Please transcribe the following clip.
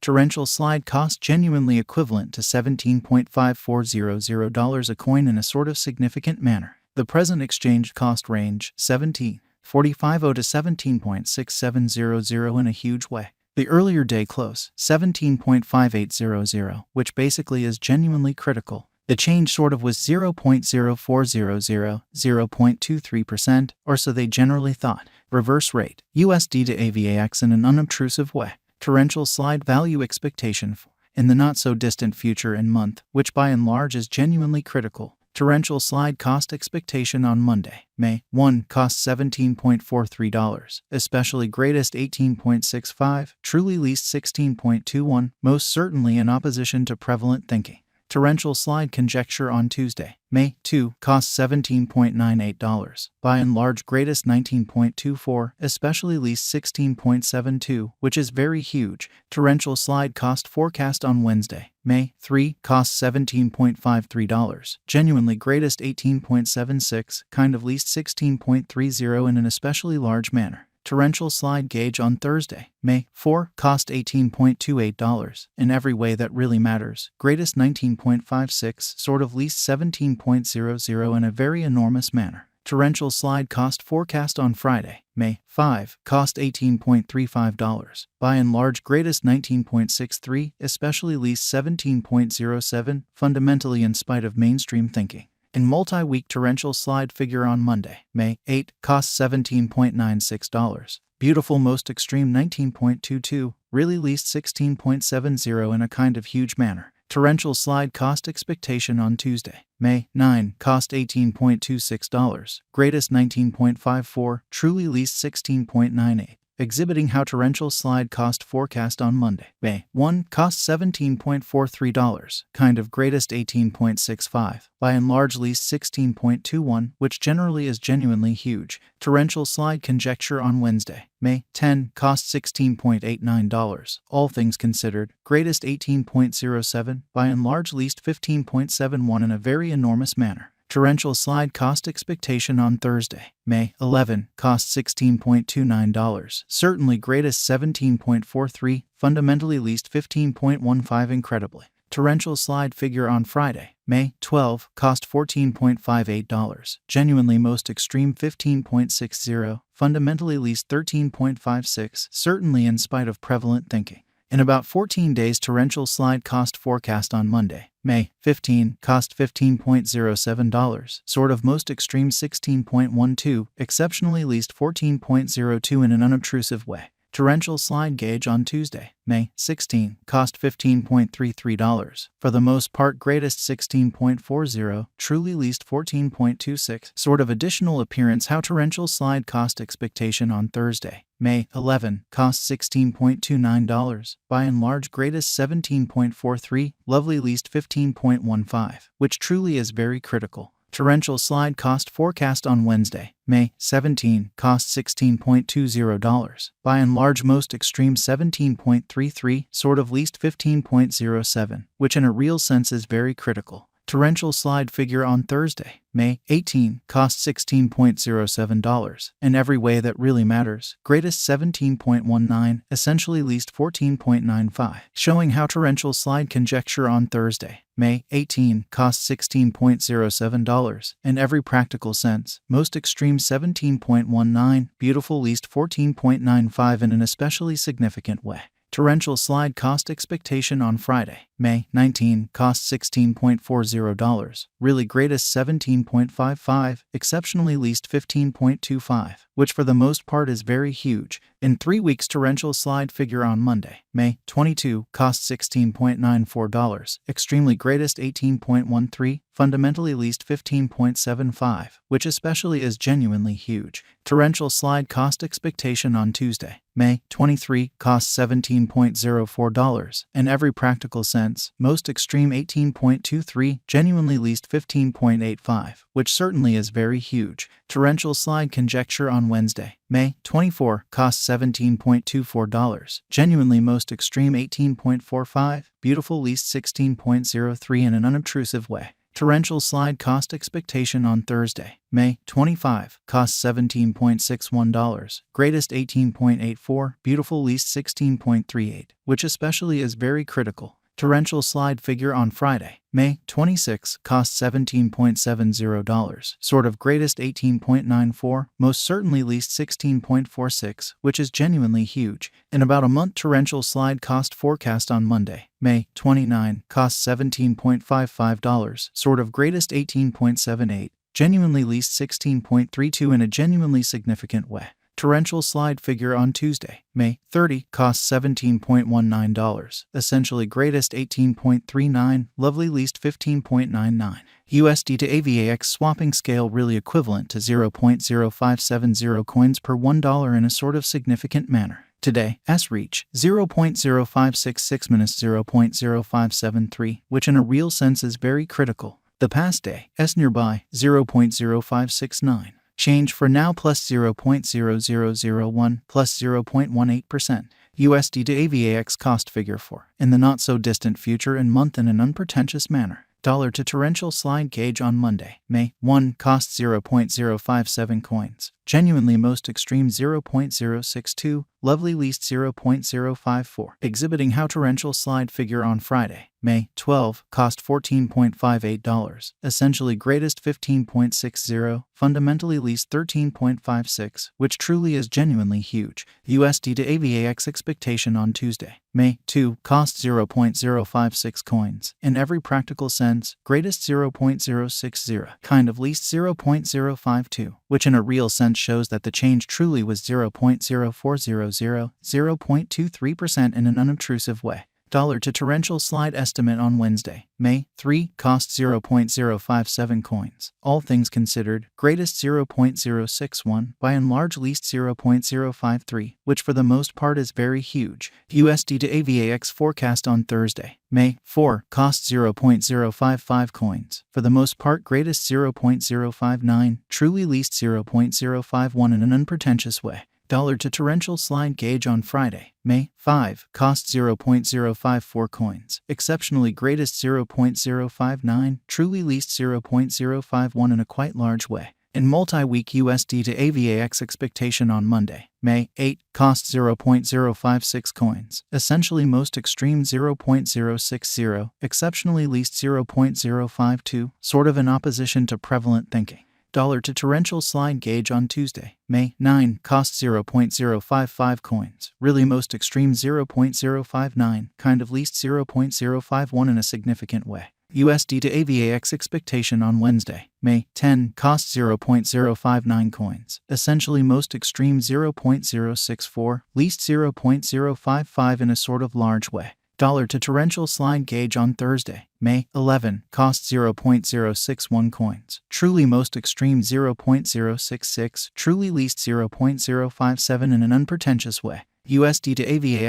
Torrential slide cost genuinely equivalent to $17.5400 a coin in a sort of significant manner. The present exchange cost range, $17.450 to $17.6700 in a huge way. The earlier day close, $17.5800, which basically is genuinely critical. The change sort of was 0.0400, 0.23%, or so they generally thought. Reverse rate, USD to Avax in an unobtrusive way. Torrential slide value expectation in the not-so-distant future and month, which by and large is genuinely critical. Torrential slide cost expectation on Monday, May 1, cost $17.43, especially greatest $18.65, truly least $16.21, most certainly in opposition to prevalent thinking. Torrential slide conjecture on Tuesday, May 2, cost $17.98, by and large greatest $19.24, especially least $16.72, which is very huge. Torrential slide cost forecast on Wednesday, May 3, cost $17.53, genuinely greatest $18.76, kind of least $16.30 in an especially large manner. Torrential slide gauge on Thursday, May 4, cost $18.28, in every way that really matters, greatest $19.56, sort of least $17.00 in a very enormous manner. Torrential slide cost forecast on Friday, May 5, cost $18.35, by and large greatest $19.63, especially least $17.07, fundamentally in spite of mainstream thinking. In multi-week torrential slide figure on Monday, May 8, cost $17.96, beautiful most extreme $19.22, really least $16.70 in a kind of huge manner. Torrential slide cost expectation on Tuesday, May 9, cost $18.26, greatest $19.54, truly least $16.98. Exhibiting how torrential slide cost forecast on Monday, May 1, cost $17.43, kind of greatest $18.65, by and large least $16.21, which generally is genuinely huge. Torrential slide conjecture on Wednesday, May 10, cost $16.89, all things considered, greatest $18.07, by and large least $15.71 in a very enormous manner. Torrential slide cost expectation on Thursday, May 11, cost $16.29, certainly greatest $17.43, fundamentally least $15.15 incredibly. Torrential slide figure on Friday, May 12, cost $14.58, genuinely most extreme $15.60, fundamentally least $13.56, certainly in spite of prevalent thinking. In about 14 days torrential slide cost forecast on Monday, May 15, cost $15.07, sort of most extreme $16.12, exceptionally least $14.02 in an unobtrusive way. Torrential slide gauge on Tuesday, May 16, cost $15.33, for the most part greatest $16.40, truly least $14.26, sort of additional appearance how torrential slide cost expectation on Thursday, May 11, cost $16.29, by and large greatest $17.43, lovely least $15.15, which truly is very critical. Torrential slide cost forecast on Wednesday, May 17, cost $16.20, by and large most extreme $17.33, sort of least $15.07, which in a real sense is very critical. Torrential slide figure on Thursday, May 18, cost $16.07, in every way that really matters, greatest $17.19, essentially least $14.95, showing how torrential slide conjecture on Thursday, May 18, cost $16.07, in every practical sense, most extreme $17.19, beautiful least $14.95 in an especially significant way. Torrential slide cost expectation on Friday, May 19, cost $16.40, really greatest $17.55, exceptionally least $15.25, which for the most part is very huge. In 3 weeks torrential slide figure on Monday, May 22, cost $16.94, extremely greatest $18.13, fundamentally least $15.75, which especially is genuinely huge. Torrential slide cost expectation on Tuesday, May 23, cost $17.04, in every practical sense, most extreme $18.23, genuinely least $15.85, which certainly is very huge. Torrential slide conjecture on Wednesday, May 24, cost $17.24, genuinely most extreme $18.45, beautiful least $16.03 in an unobtrusive way. Torrential slide cost expectation on Thursday, May 25, cost $17.61, greatest 18.84, beautiful least 16.38, which especially is very critical. Torrential slide figure on Friday, May 26, cost $17.70, sort of greatest 18.94, most certainly least 16.46, which is genuinely huge. In about a month, torrential slide cost forecast on Monday, May 29, cost $17.55, sort of greatest 18.78, genuinely least 16.32 in a genuinely significant way. Torrential slide figure on Tuesday, May 30, costs $17.19, essentially greatest 18.39, lovely least 15.99. USD to AVAX swapping scale really equivalent to 0.0570 coins per $1 in a sort of significant manner. Today, S reach 0.0566 minus 0.0573, which in a real sense is very critical. The past day, S nearby 0.0569. Change for now plus 0.0001 plus 0.18%. USD to AVAX cost figure for, in the not-so-distant future and month in an unpretentious manner. Dollar to torrential slide gauge on Monday, May 1, cost 0.057 coins. Genuinely most extreme 0.062, lovely least 0.054. Exhibiting how torrential slide figure on Friday, May 12, cost $14.58, essentially greatest 15.60, fundamentally least 13.56, which truly is genuinely huge. USD to AVAX expectation on Tuesday, May 2, cost 0.056 coins. In every practical sense, greatest 0.060, kind of least 0.052, which in a real sense shows that the change truly was 0.0400, 0.23% in an unobtrusive way. Dollar to torrential slide estimate on Wednesday, May 3, cost 0.057 coins. All things considered, greatest 0.061, by and large least 0.053, which for the most part is very huge. USD to AVAX forecast on Thursday, May 4, cost 0.055 coins. For the most part greatest 0.059, truly least 0.051 in an unpretentious way. Dollar to torrential slide gauge on Friday, May 5, cost 0.054 coins. Exceptionally greatest 0.059, truly least 0.051 in a quite large way. In multi-week USD to AVAX expectation on Monday, May 8, cost 0.056 coins. Essentially most extreme 0.060, exceptionally least 0.052, sort of in opposition to prevalent thinking. Dollar to torrential slide gauge on Tuesday, May 9, cost 0.055 coins. Really most extreme 0.059, kind of least 0.051 in a significant way. USD to AVAX expectation on Wednesday, May 10, cost 0.059 coins. Essentially most extreme 0.064, least 0.055 in a sort of large way. Dollar to torrential slide gauge on Thursday, May 11, cost 0.061 coins. Truly most extreme 0.066, truly least 0.057 in an unpretentious way. USD to AVAX